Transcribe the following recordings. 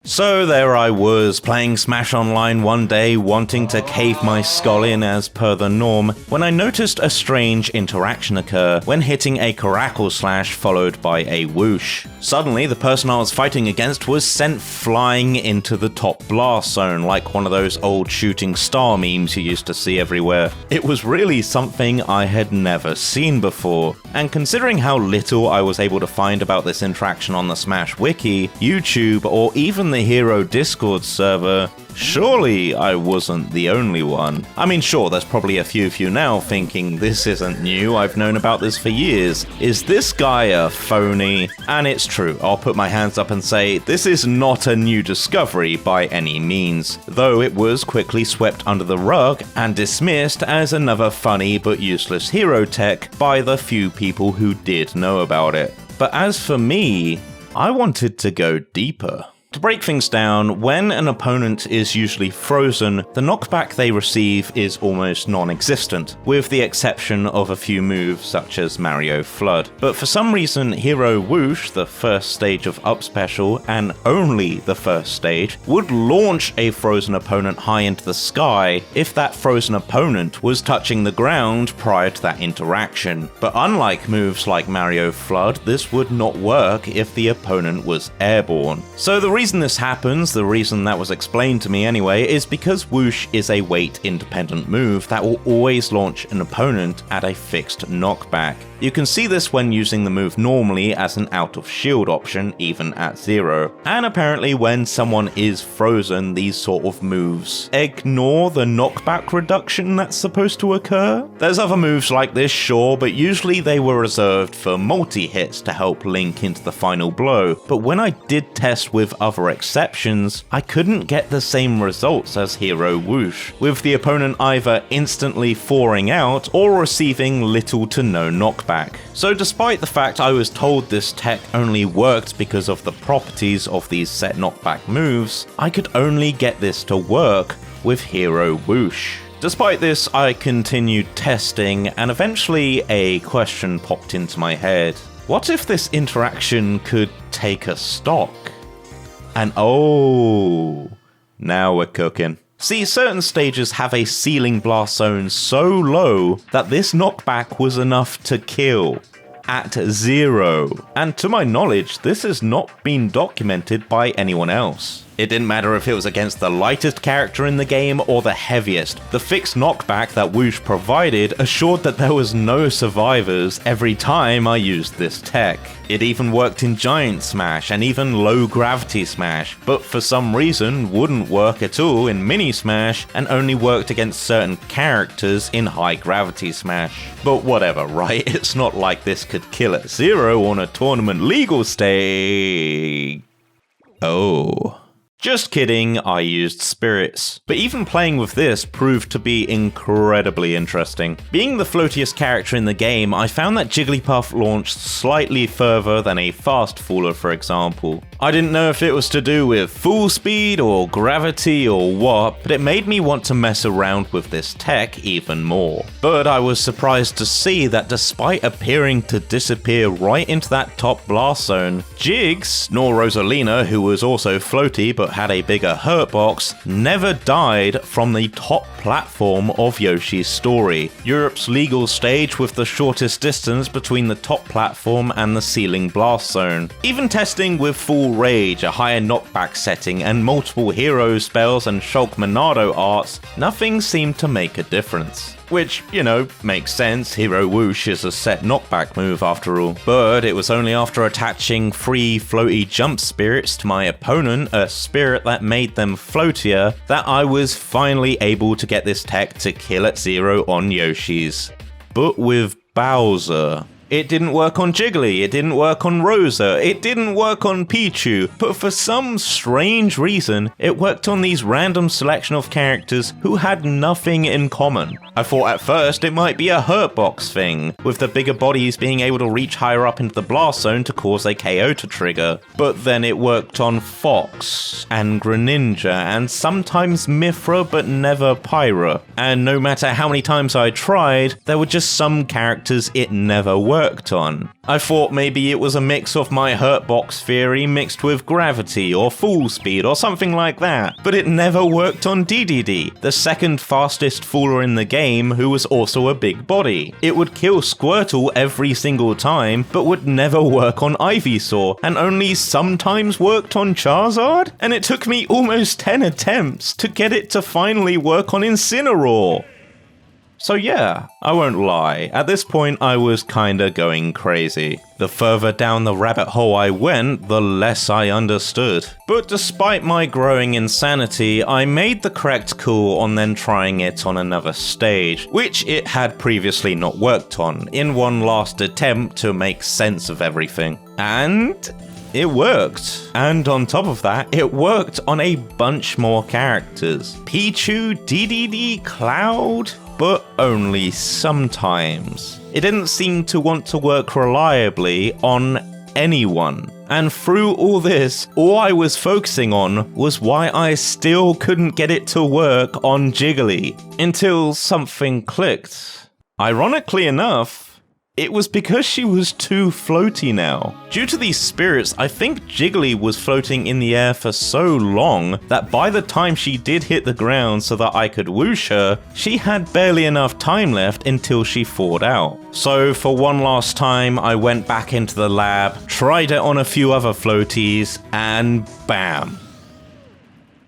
So there I was, playing Smash Online one day, wanting to cave my skull in as per the norm, when I noticed a strange interaction occur when hitting a karackle slash followed by a woosh. Suddenly, the person I was fighting against was sent flying into the top blast zone, like one of those old shooting star memes you used to see everywhere. It was really something I had never seen before, and considering how little I was able to find about this interaction on the Smash Wiki, YouTube, or even the Hero Discord server, surely I wasn't the only one. I mean, sure, there's probably a few of you now thinking, this isn't new, I've known about this for years. Is this guy a phony? And it's true, I'll put my hands up and say, this is not a new discovery by any means, though it was quickly swept under the rug and dismissed as another funny but useless hero tech by the few people who did know about it. But as for me, I wanted to go deeper. To break things down, when an opponent is usually frozen, the knockback they receive is almost non-existent, with the exception of a few moves such as Mario Flood. But for some reason, Hero Woosh, the first stage of Up Special, and only the first stage, would launch a frozen opponent high into the sky if that frozen opponent was touching the ground prior to that interaction. But unlike moves like Mario Flood, this would not work if the opponent was airborne. So the reason this happens, the reason that was explained to me anyway, is because whoosh is a weight-independent move that will always launch an opponent at a fixed knockback. You can see this when using the move normally as an out-of-shield option, even at 0. And apparently when someone is frozen, these sort of moves ignore the knockback reduction that's supposed to occur. There's other moves like this, sure, but usually they were reserved for multi-hits to help link into the final blow. But when I did test with other exceptions, I couldn't get the same results as Hero Woosh, with the opponent either instantly falling out or receiving little to no knockback. So despite the fact I was told this tech only worked because of the properties of these set knockback moves, I could only get this to work with Hero Woosh. Despite this, I continued testing, and eventually a question popped into my head. What if this interaction could take a stock? And oh, now we're cooking. See, certain stages have a ceiling blast zone so low that this knockback was enough to kill at 0. And to my knowledge, this has not been documented by anyone else. It didn't matter if it was against the lightest character in the game or the heaviest. The fixed knockback that Woosh provided assured that there was no survivors every time I used this tech. It even worked in Giant Smash and even Low Gravity Smash, but for some reason wouldn't work at all in Mini Smash and only worked against certain characters in High Gravity Smash. But whatever, right? It's not like this could kill at 0 on a tournament legal stage. Oh. Just kidding, I used spirits. But even playing with this proved to be incredibly interesting. Being the floatiest character in the game, I found that Jigglypuff launched slightly further than a fast faller, for example. I didn't know if it was to do with full speed or gravity or what, but it made me want to mess around with this tech even more. But I was surprised to see that despite appearing to disappear right into that top blast zone, Jiggs, nor Rosalina, who was also floaty but had a bigger hurt box, never died from the top platform of Yoshi's story, Europe's legal stage with the shortest distance between the top platform and the ceiling blast zone. Even testing with full rage, a higher knockback setting, and multiple hero spells and Shulk Monado arts, nothing seemed to make a difference. Which, you know, makes sense, Hero Woosh is a set knockback move after all. But it was only after attaching 3 floaty jump spirits to my opponent, a spirit that made them floatier, that I was finally able to get this tech to kill at 0 on Yoshi's. But with Bowser. It didn't work on Jiggly, it didn't work on Rosa, it didn't work on Pichu, but for some strange reason, it worked on these random selection of characters who had nothing in common. I thought at first it might be a hurt box thing, with the bigger bodies being able to reach higher up into the blast zone to cause a KO to trigger, but then it worked on Fox, and Greninja, and sometimes Mithra but never Pyra, and no matter how many times I tried, there were just some characters it never worked worked on. I thought maybe it was a mix of my hurtbox theory mixed with gravity or full speed or something like that, but it never worked on DDD, the second fastest faller in the game who was also a big body. It would kill Squirtle every single time, but would never work on Ivysaur, and only sometimes worked on Charizard? And it took me almost 10 attempts to get it to finally work on Incineroar. So yeah, I won't lie, at this point I was kinda going crazy. The further down the rabbit hole I went, the less I understood. But despite my growing insanity, I made the correct call on then trying it on another stage, which it had previously not worked on, in one last attempt to make sense of everything. And it worked. And on top of that, it worked on a bunch more characters. Pichu, DDD, Cloud, but only sometimes. It didn't seem to want to work reliably on anyone. And through all this, all I was focusing on was why I still couldn't get it to work on Jiggly, until something clicked. Ironically enough, it was because she was too floaty now. Due to these spirits, I think Jiggly was floating in the air for so long that by the time she did hit the ground so that I could whoosh her, she had barely enough time left until she thawed out. So for one last time, I went back into the lab, tried it on a few other floaties, and bam.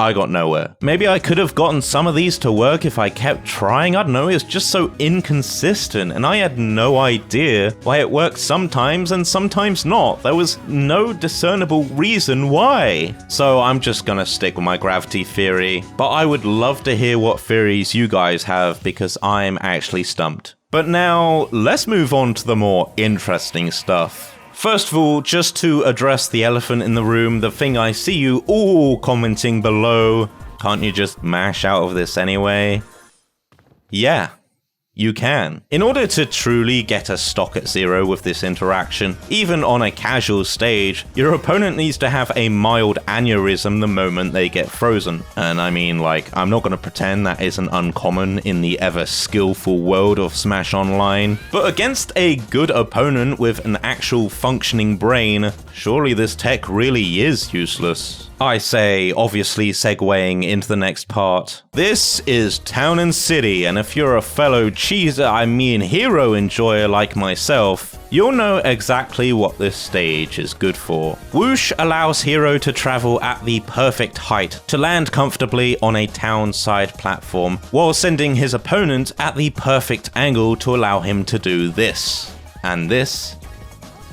I got nowhere. Maybe I could have gotten some of these to work if I kept trying, I don't know, it's just so inconsistent and I had no idea why it worked sometimes and sometimes not. There was no discernible reason why. So I'm just gonna stick with my gravity theory, but I would love to hear what theories you guys have because I'm actually stumped. But now, let's move on to the more interesting stuff. First of all, just to address the elephant in the room, the thing I see you all commenting below, can't you just mash out of this anyway? Yeah, you can. In order to truly get a stock at 0 with this interaction, even on a casual stage, your opponent needs to have a mild aneurysm the moment they get frozen. And I mean, like, I'm not going to pretend that isn't uncommon in the ever skillful world of Smash Online, but against a good opponent with an actual functioning brain, surely this tech really is useless. I say, obviously segueing into the next part. This is Town and City, and if you're a fellow hero enjoyer like myself, you'll know exactly what this stage is good for. Whoosh allows Hero to travel at the perfect height to land comfortably on a town side platform, while sending his opponent at the perfect angle to allow him to do this, and this,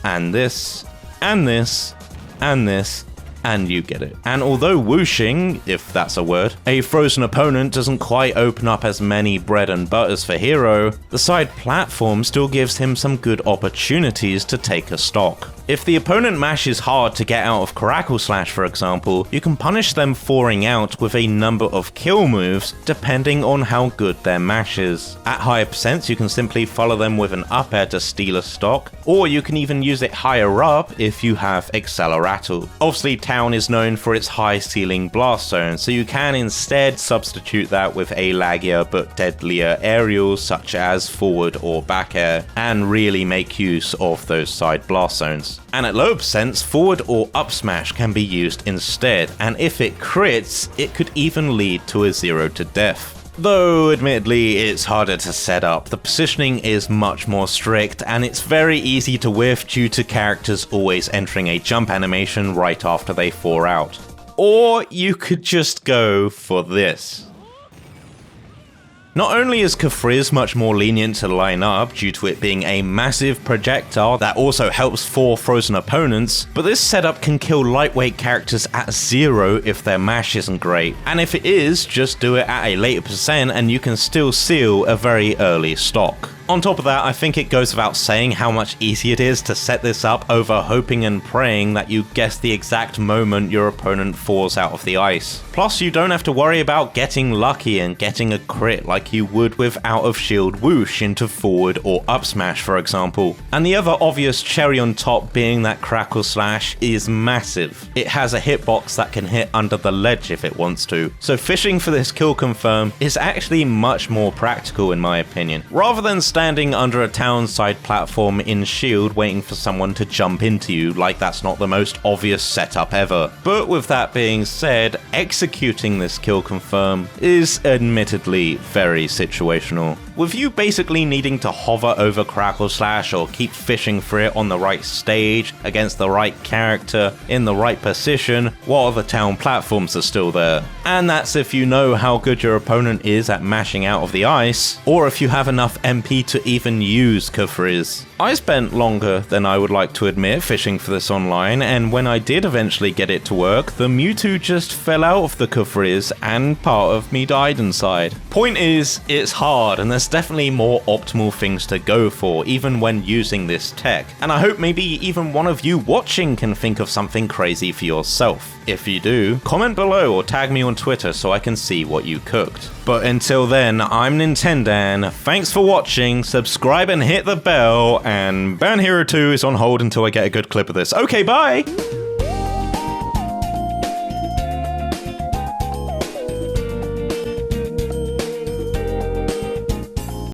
and this, and this, and this, and you get it. And although whooshing, if that's a word, a frozen opponent doesn't quite open up as many bread and butters for Hero, the side platform still gives him some good opportunities to take a stock. If the opponent mashes hard to get out of Karackle Slash, for example, you can punish them thawing out with a number of kill moves depending on how good their mash is. At higher percents, you can simply follow them with an up air to steal a stock, or you can even use it higher up if you have Acceleratle. Obviously, Town is known for its high ceiling blastzone, so you can instead substitute that with a laggier but deadlier aerials such as forward or back air, and really make use of those side blastzones. And at low percents, forward or up smash can be used instead, and if it crits, it could even lead to a 0 to death. Though, admittedly, it's harder to set up, the positioning is much more strict, and it's very easy to whiff due to characters always entering a jump animation right after they thaw out. Or you could just go for this. Not only is Kafriz much more lenient to line up due to it being a massive projectile that also helps thaw frozen opponents, but this setup can kill lightweight characters at 0 if their mash isn't great. And if it is, just do it at a later percent and you can still seal a very early stock. On top of that, I think it goes without saying how much easier it is to set this up over hoping and praying that you guess the exact moment your opponent falls out of the ice. Plus, you don't have to worry about getting lucky and getting a crit like you would with out of shield whoosh into forward or up smash, for example. And the other obvious cherry on top being that Karackle Slash is massive. It has a hitbox that can hit under the ledge if it wants to, so fishing for this kill confirm is actually much more practical in my opinion. Rather than standing under a townside platform in shield waiting for someone to jump into you, like that's not the most obvious setup ever. But with that being said, executing this kill confirm is admittedly very situational, with you basically needing to hover over karackle slash or keep fishing for it on the right stage, against the right character, in the right position, while the town platforms are still there. And that's if you know how good your opponent is at mashing out of the ice, or if you have enough MP to even use Kufriz. I spent longer than I would like to admit fishing for this online, and when I did eventually get it to work, the Mewtwo just fell out of the Kufriz and part of me died inside. Point is, it's hard and there's definitely more optimal things to go for even when using this tech, and I hope maybe even one of you watching can think of something crazy for yourself. If you do, comment below or tag me on Twitter so I can see what you cooked. But until then, I'm NintenDan, thanks for watching, subscribe and hit the bell, and Ban Hero 2 is on hold until I get a good clip of this. Okay, bye!